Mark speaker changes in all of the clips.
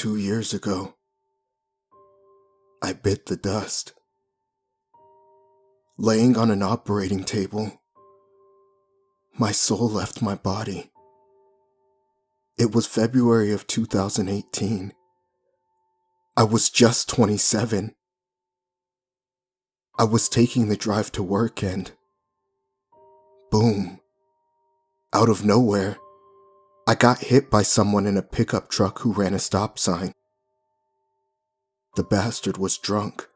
Speaker 1: 2 years ago, I bit the dust. Laying on an operating table, my soul left my body. It was February of 2018. I was just 27. I was taking the drive to work and boom, out of nowhere, I got hit by someone in a pickup truck who ran a stop sign. The bastard was drunk.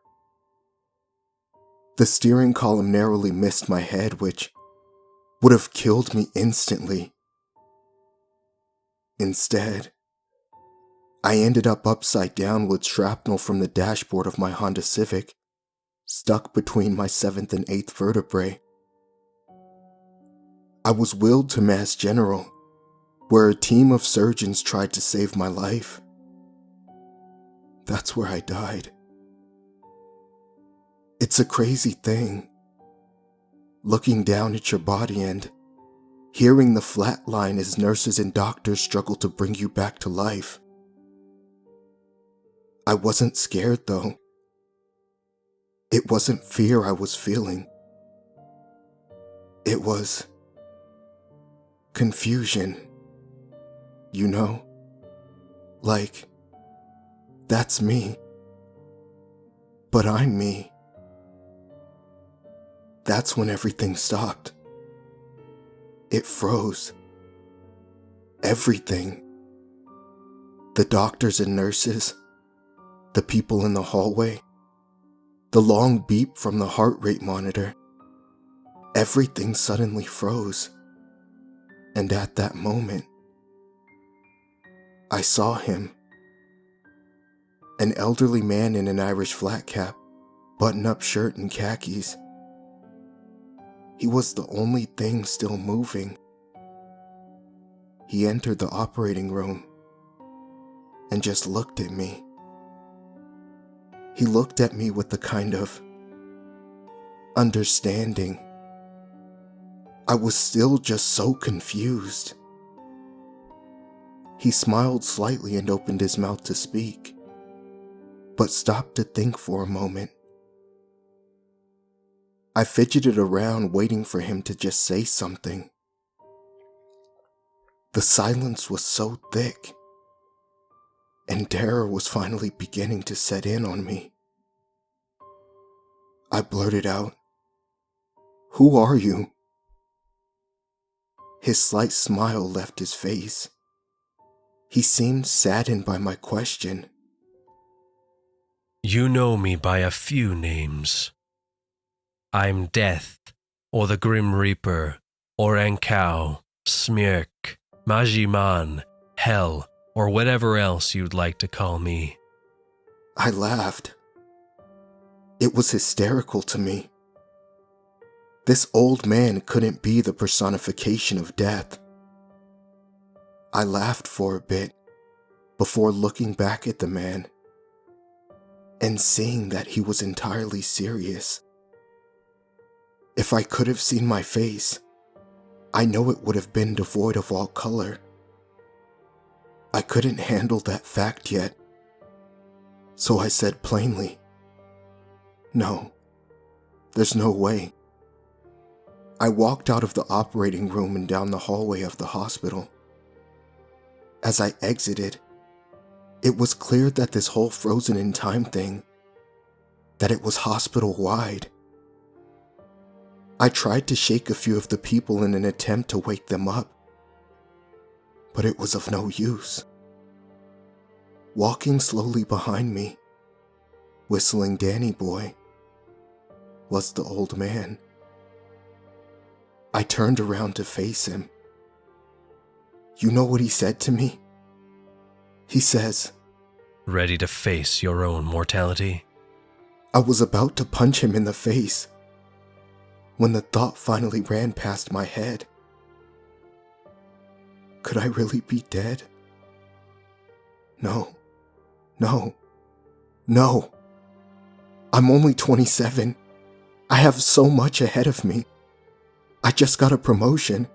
Speaker 1: The steering column narrowly missed my head, which would have killed me instantly. Instead, I ended up upside down with shrapnel from the dashboard of my Honda Civic, stuck between my 7th and 8th vertebrae. I was wheeled to Mass General, where a team of surgeons tried to save my life. That's where I died. It's a crazy thing, looking down at your body and hearing the flat line as nurses and doctors struggle to bring you back to life. I wasn't scared though. It wasn't fear I was feeling. It was confusion, you know? Like, that's me. But I'm me. That's when everything stopped. It froze. Everything. The doctors and nurses, the people in the hallway, the long beep from the heart rate monitor. Everything suddenly froze. And at that moment, I saw him. An elderly man in an Irish flat cap, button-up shirt and khakis. He was the only thing still moving. He entered the operating room and just looked at me. He looked at me with the kind of understanding. I was still just so confused. He smiled slightly and opened his mouth to speak, but stopped to think for a moment. I fidgeted around waiting for him to just say something. The silence was so thick, and terror was finally beginning to set in on me. I blurted out, "Who are you?" His slight smile left his face. He seemed saddened by my question.
Speaker 2: You know me by a few names. I'm Death, or the Grim Reaper, or Ankau, Smirk, Majiman, Hell, or whatever else you'd like to call me.
Speaker 1: I laughed. It was hysterical to me. This old man couldn't be the personification of death. I laughed for a bit before looking back at the man and seeing that he was entirely serious. If I could have seen my face, I know it would have been devoid of all color. I couldn't handle that fact yet, so I said plainly, "No, there's no way." I walked out of the operating room and down the hallway of the hospital. As I exited, it was clear that this whole frozen in time thing, that it was hospital-wide. I tried to shake a few of the people in an attempt to wake them up, but it was of no use. Walking slowly behind me, whistling Danny Boy, was the old man. I turned around to face him. You know what he said to me? He says,
Speaker 2: Ready to face your own mortality?
Speaker 1: I was about to punch him in the face when the thought finally ran past my head. Could I really be dead? No. I'm only 27. I have so much ahead of me. I just got a promotion.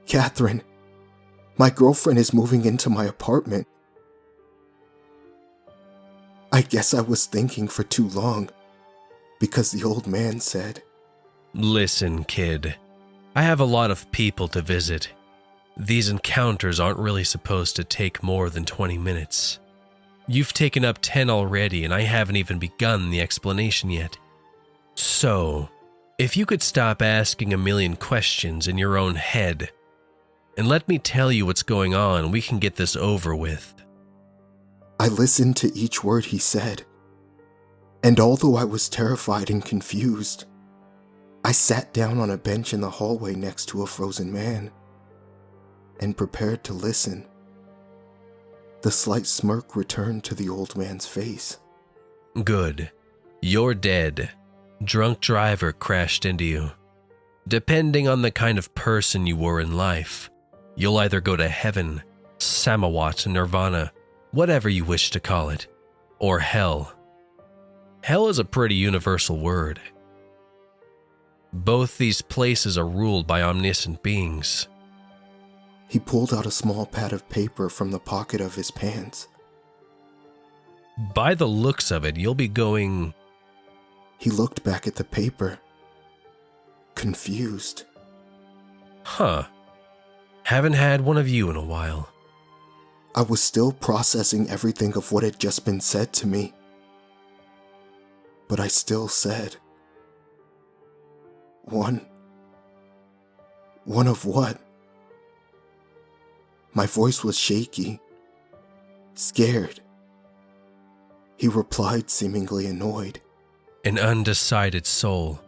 Speaker 1: Catherine, my girlfriend, is moving into my apartment. I guess I was thinking for too long, because the old man said,
Speaker 2: Listen, kid. I have a lot of people to visit. These encounters aren't really supposed to take more than 20 minutes. You've taken up 10 already, and I haven't even begun the explanation yet. So, if you could stop asking a million questions in your own head, and let me tell you what's going on, we can get this over with.
Speaker 1: I listened to each word he said, and although I was terrified and confused, I sat down on a bench in the hallway next to a frozen man and prepared to listen. The slight smirk returned to the old man's face.
Speaker 2: Good. You're dead. Drunk driver crashed into you. Depending on the kind of person you were in life, you'll either go to heaven, Samawat, Nirvana, whatever you wish to call it, or hell. Hell is a pretty universal word. Both these places are ruled by omniscient beings.
Speaker 1: He pulled out a small pad of paper from the pocket of his pants.
Speaker 2: By the looks of it, you'll be going...
Speaker 1: He looked back at the paper, confused.
Speaker 2: Huh. Haven't had one of you in a while.
Speaker 1: I was still processing everything of what had just been said to me. But I still said, One of what? My voice was shaky, scared. He replied, seemingly annoyed.
Speaker 2: An undecided soul.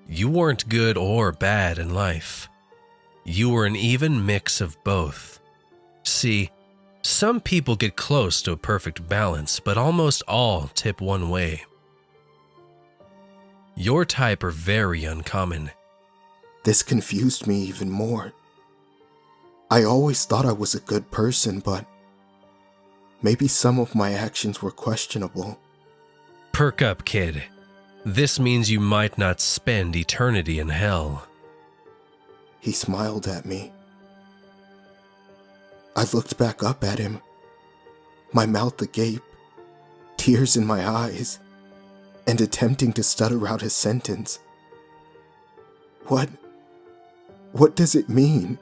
Speaker 2: You weren't good or bad in life. You were an even mix of both. See, some people get close to a perfect balance, but almost all tip one way. Your type are very uncommon.
Speaker 1: This confused me even more. I always thought I was a good person, but maybe some of my actions were questionable.
Speaker 2: Perk up, kid. This means you might not spend eternity in hell.
Speaker 1: He smiled at me. I looked back up at him, my mouth agape, tears in my eyes, and attempting to stutter out his sentence. What does it mean?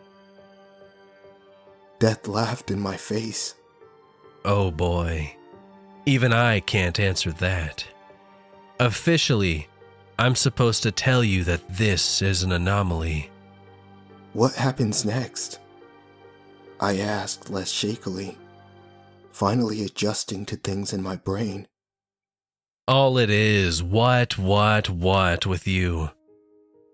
Speaker 1: Death laughed in my face.
Speaker 2: Oh boy, even I can't answer that. Officially, I'm supposed to tell you that this is an anomaly.
Speaker 1: What happens next? I asked less shakily, finally adjusting to things in my brain.
Speaker 2: All it is, what with you?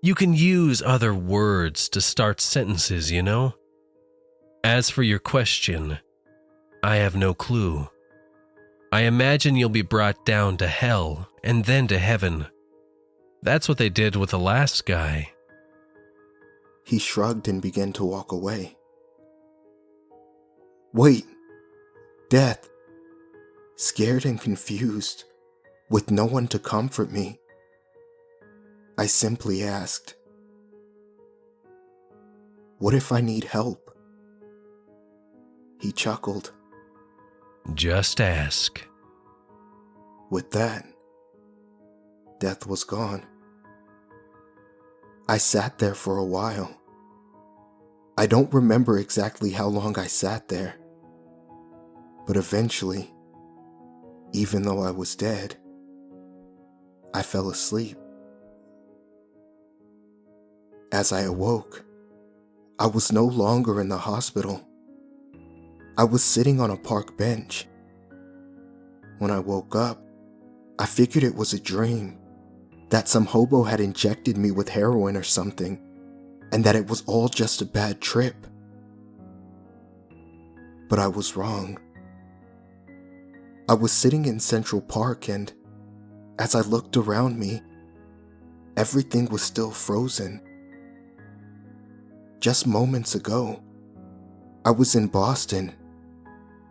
Speaker 2: You can use other words to start sentences, you know? As for your question, I have no clue. I imagine you'll be brought down to hell and then to heaven. That's what they did with the last guy.
Speaker 1: He shrugged and began to walk away. Wait, Death. Scared and confused, with no one to comfort me, I simply asked, What if I need help? He chuckled.
Speaker 2: Just ask.
Speaker 1: With that, Death was gone. I sat there for a while. I don't remember exactly how long I sat there, but eventually, even though I was dead, I fell asleep. As I awoke, I was no longer in the hospital. I was sitting on a park bench. When I woke up, I figured it was a dream, that some hobo had injected me with heroin or something, and that it was all just a bad trip. But I was wrong. I was sitting in Central Park, and as I looked around me, everything was still frozen. Just moments ago, I was in Boston,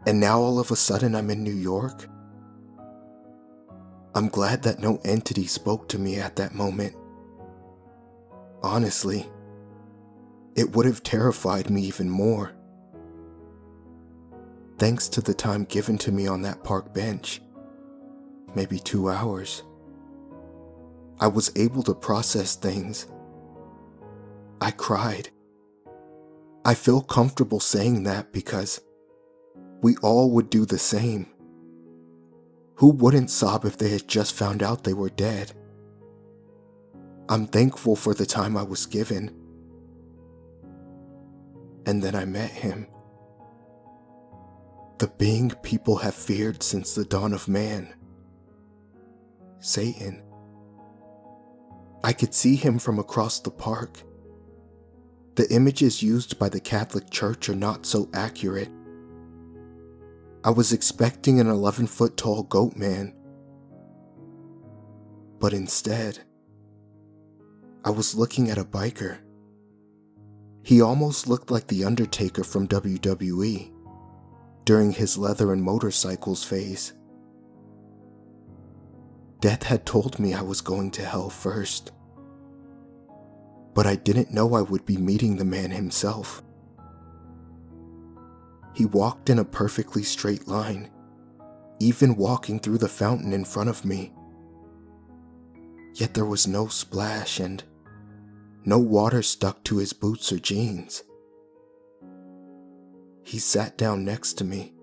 Speaker 1: and now all of a sudden I'm in New York. I'm glad that no entity spoke to me at that moment. Honestly, it would have terrified me even more. Thanks to the time given to me on that park bench, maybe 2 hours. I was able to process things. I cried. I feel comfortable saying that because we all would do the same. Who wouldn't sob if they had just found out they were dead? I'm thankful for the time I was given. And then I met him. The being people have feared since the dawn of man. Satan. I could see him from across the park. The images used by the Catholic Church are not so accurate. I was expecting an 11-foot tall goat man. But instead, I was looking at a biker. He almost looked like The Undertaker from WWE during his leather and motorcycles phase. Death had told me I was going to hell first. But I didn't know I would be meeting the man himself. He walked in a perfectly straight line, even walking through the fountain in front of me. Yet there was no splash and no water stuck to his boots or jeans. He sat down next to me,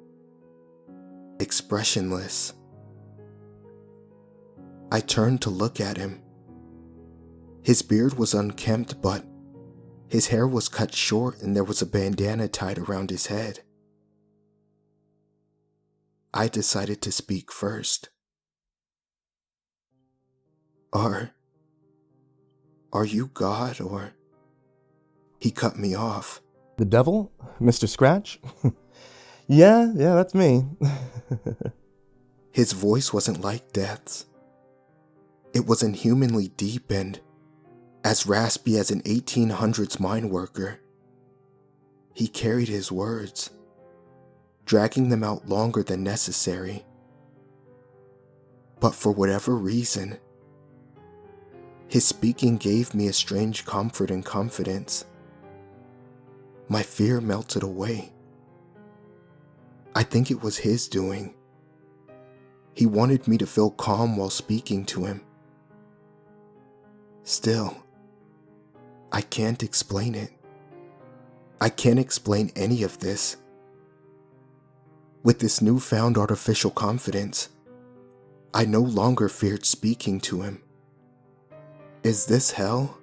Speaker 1: expressionless. I turned to look at him. His beard was unkempt, but his hair was cut short and there was a bandana tied around his head. I decided to speak first. Are you God, or... He cut me off.
Speaker 3: The devil? Mr. Scratch? Yeah, that's me.
Speaker 1: His voice wasn't like Death's. It was inhumanly deep and as raspy as an 1800s mine worker. He carried his words, dragging them out longer than necessary. But for whatever reason, his speaking gave me a strange comfort and confidence. My fear melted away. I think it was his doing. He wanted me to feel calm while speaking to him. Still, I can't explain it. I can't explain any of this. With this newfound artificial confidence, I no longer feared speaking to him. Is this hell?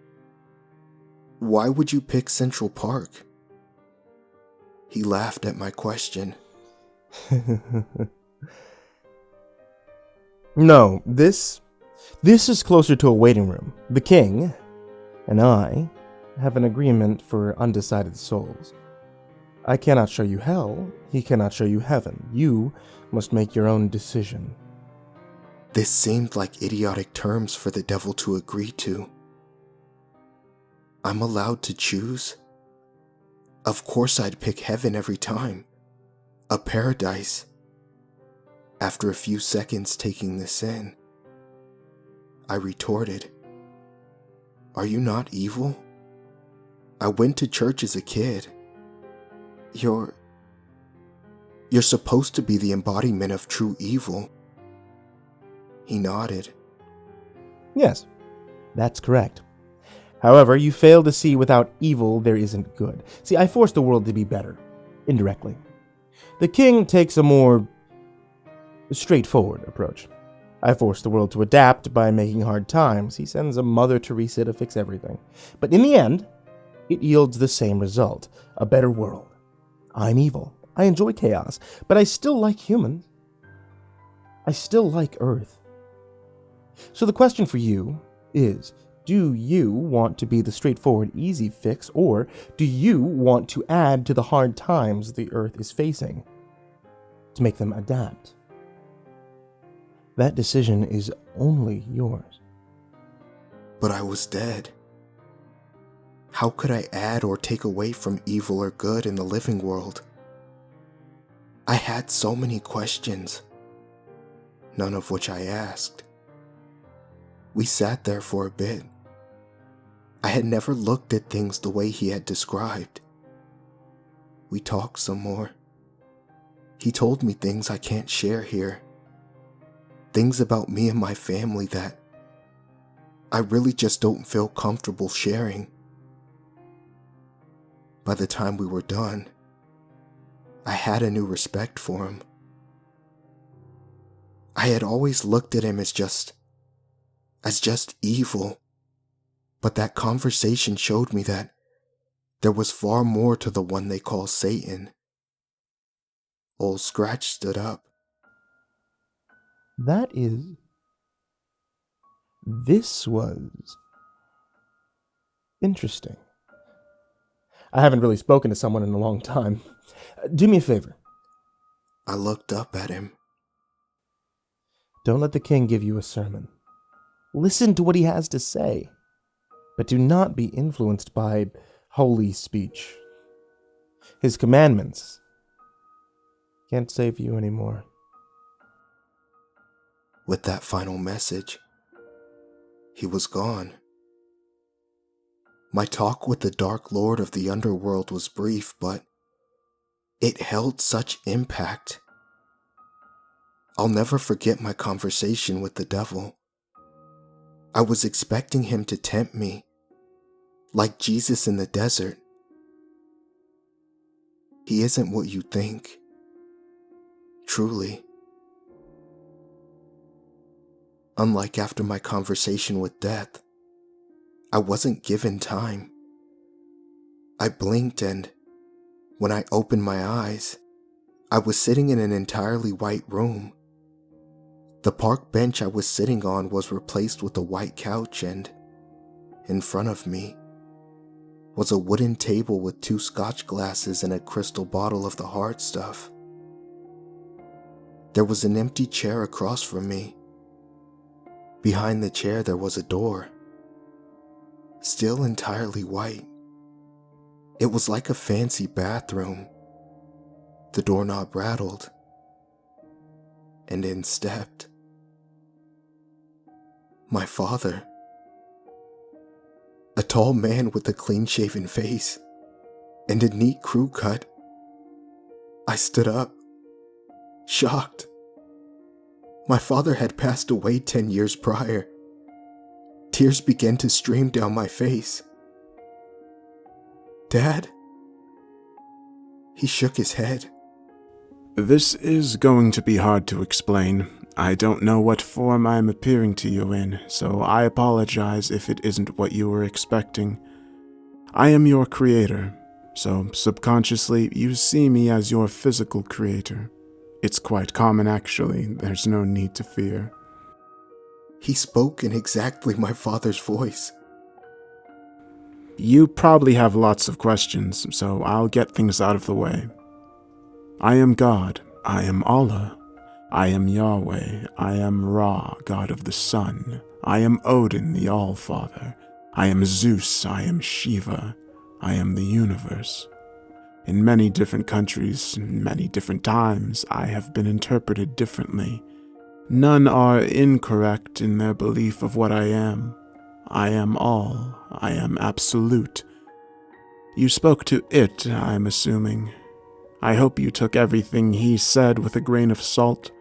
Speaker 1: Why would you pick Central Park? He laughed at my question.
Speaker 3: No, this is closer to a waiting room. The king and I have an agreement for undecided souls. I cannot show you hell. He cannot show you heaven. You must make your own decision.
Speaker 1: This seemed like idiotic terms for the devil to agree to. I'm allowed to choose? Of course I'd pick heaven every time. A paradise. After a few seconds taking this in, I retorted, "Are you not evil? I went to church as a kid. You're supposed to be the embodiment of true evil." He nodded.
Speaker 3: Yes, that's correct. However, you fail to see without evil there isn't good. See, I force the world to be better, indirectly. The king takes a more straightforward approach. I force the world to adapt by making hard times. He sends a Mother Teresa to fix everything. But in the end, it yields the same result, a better world. I'm evil. I enjoy chaos, but I still like humans. I still like Earth. So the question for you is, do you want to be the straightforward, easy fix, or do you want to add to the hard times the Earth is facing to make them adapt? That decision is only yours.
Speaker 1: But I was dead. How could I add or take away from evil or good in the living world? I had so many questions, none of which I asked. We sat there for a bit. I had never looked at things the way he had described. We talked some more. He told me things I can't share here. Things about me and my family that I really just don't feel comfortable sharing. By the time we were done, I had a new respect for him. I had always looked at him as just evil, but that conversation showed me that there was far more to the one they call Satan. Old Scratch stood up.
Speaker 3: This was interesting. I haven't really spoken to someone in a long time. Do me a favor.
Speaker 1: I looked up at him.
Speaker 3: Don't let the king give you a sermon. Listen to what he has to say, but do not be influenced by holy speech. His commandments can't save you anymore.
Speaker 1: With that final message, he was gone. My talk with the Dark Lord of the Underworld was brief, but it held such impact. I'll never forget my conversation with the devil. I was expecting him to tempt me, like Jesus in the desert. He isn't what you think. Truly. Unlike after my conversation with death, I wasn't given time. I blinked and, when I opened my eyes, I was sitting in an entirely white room. The park bench I was sitting on was replaced with a white couch, and in front of me was a wooden table with 2 scotch glasses and a crystal bottle of the hard stuff. There was an empty chair across from me. Behind the chair there was a door, still entirely white. It was like a fancy bathroom. The doorknob rattled, and in stepped my father. A tall man with a clean-shaven face and a neat crew cut. I stood up, shocked. My father had passed away 10 years prior. Tears began to stream down my face. Dad? He shook his head.
Speaker 4: This is going to be hard to explain. I don't know what form I am appearing to you in, so I apologize if it isn't what you were expecting. I am your creator, so subconsciously you see me as your physical creator. It's quite common, actually. There's no need to fear.
Speaker 1: He spoke in exactly my father's voice.
Speaker 4: You probably have lots of questions, so I'll get things out of the way. I am God. I am Allah. I am Yahweh. I am Ra, God of the sun. I am Odin, the All-Father. I am Zeus. I am Shiva. I am the universe. In many different countries, in many different times, I have been interpreted differently. None are incorrect in their belief of what I am. I am all. I am absolute. You spoke to it, I'm assuming. I hope you took everything he said with a grain of salt.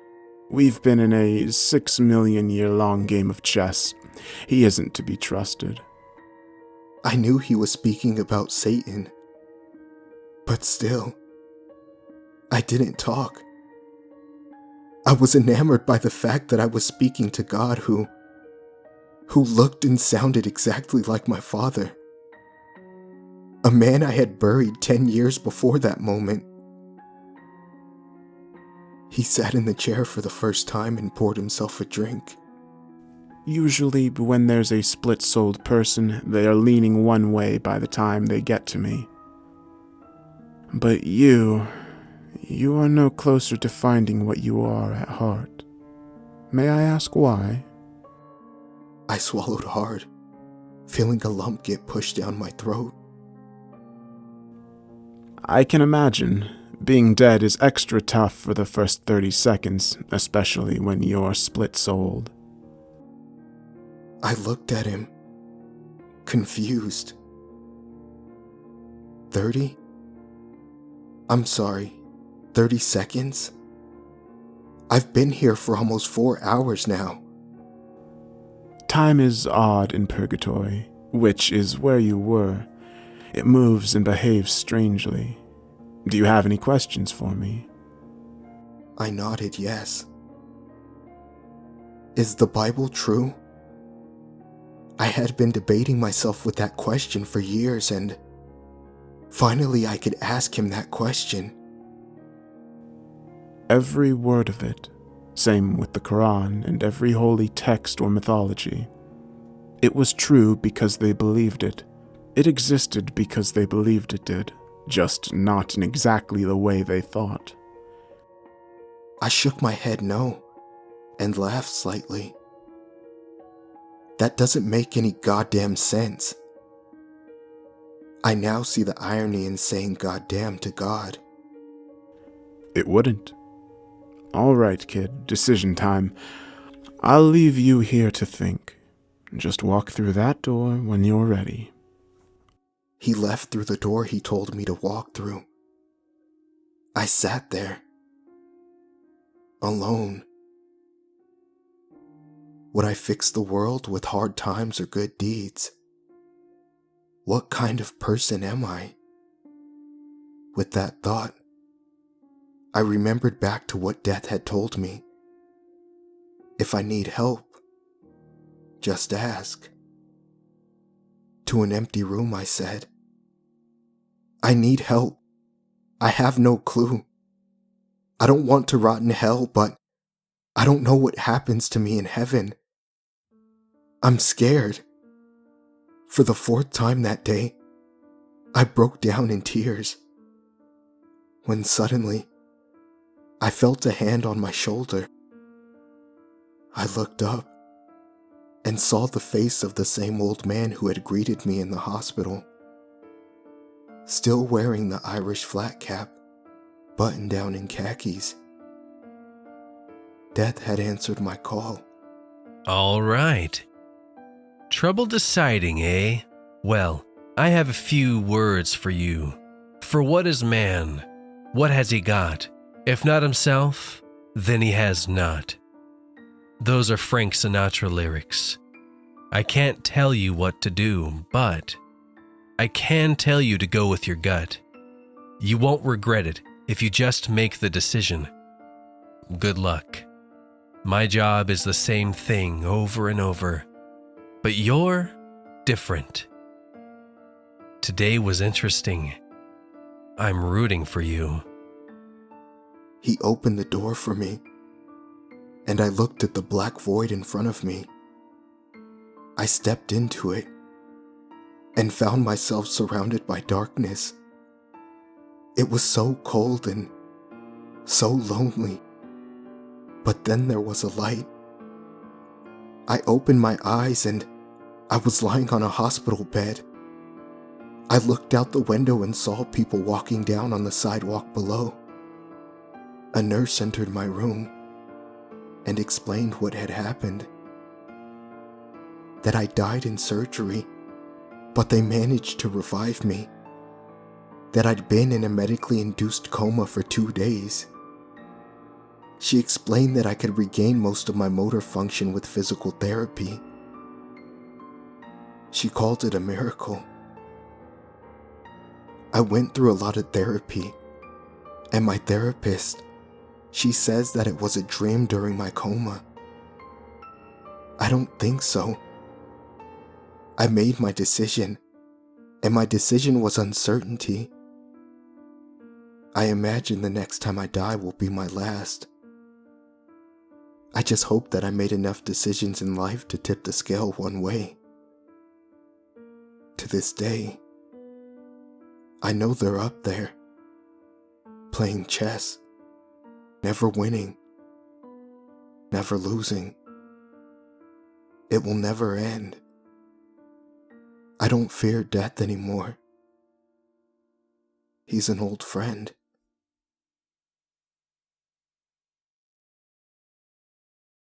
Speaker 4: We've been in a 6 million year long game of chess. He isn't to be trusted.
Speaker 1: I knew he was speaking about Satan. But still, I didn't talk. I was enamored by the fact that I was speaking to God who looked and sounded exactly like my father. A man I had buried 10 years before that moment. He sat in the chair for the first time and poured himself a drink.
Speaker 4: Usually, when there's a split-souled person, they are leaning one way by the time they get to me. But you are no closer to finding what you are at heart. May I ask why?
Speaker 1: I swallowed hard, feeling a lump get pushed down my throat.
Speaker 4: I can imagine. Being dead is extra tough for the first 30 seconds, especially when you're split-souled.
Speaker 1: I looked at him, confused. 30? I'm sorry, 30 seconds? I've been here for almost 4 hours now.
Speaker 4: Time is odd in purgatory, which is where you were. It moves and behaves strangely. Do you have any questions for me?
Speaker 1: I nodded yes. Is the Bible true? I had been debating myself with that question for years, and finally I could ask him that question.
Speaker 4: Every word of it. Same with the Quran and every holy text or mythology. It was true because they believed it. It existed because they believed it did, just not in exactly the way they thought.
Speaker 1: I shook my head no, and laughed slightly. That doesn't make any goddamn sense. I now see the irony in saying goddamn to God.
Speaker 4: It wouldn't. All right, kid, decision time. I'll leave you here to think. Just walk through that door when you're ready.
Speaker 1: He left through the door he told me to walk through. I sat there, alone. Would I fix the world with hard times or good deeds? What kind of person am I? With that thought, I remembered back to what Death had told me. If I need help, just ask. To an empty room, I said, I need help. I have no clue. I don't want to rot in hell, but I don't know what happens to me in heaven. I'm scared. For the 4th time that day, I broke down in tears. When suddenly, I felt a hand on my shoulder. I looked up and saw the face of the same old man who had greeted me in the hospital, still wearing the Irish flat cap, buttoned down in khakis. Death had answered my call.
Speaker 2: All right. Trouble deciding, eh? Well, I have a few words for you. For what is man? What has he got? If not himself, then he has not. Those are Frank Sinatra lyrics. I can't tell you what to do, but I can tell you to go with your gut. You won't regret it if you just make the decision. Good luck. My job is the same thing over and over, but you're different. Today was interesting. I'm rooting for you.
Speaker 1: He opened the door for me, and I looked at the black void in front of me. I stepped into it and found myself surrounded by darkness. It was so cold and so lonely, but then there was a light. I opened my eyes and I was lying on a hospital bed. I looked out the window and saw people walking down on the sidewalk below. A nurse entered my room and explained what had happened. That I died in surgery, but they managed to revive me. That I'd been in a medically induced coma for 2 days. She explained that I could regain most of my motor function with physical therapy. She called it a miracle. I went through a lot of therapy, and my therapist, she says that it was a dream during my coma. I don't think so. I made my decision, and my decision was uncertainty. I imagine the next time I die will be my last. I just hope that I made enough decisions in life to tip the scale one way. To this day, I know they're up there, playing chess, never winning, never losing. It will never end. I don't fear death anymore. He's an old friend.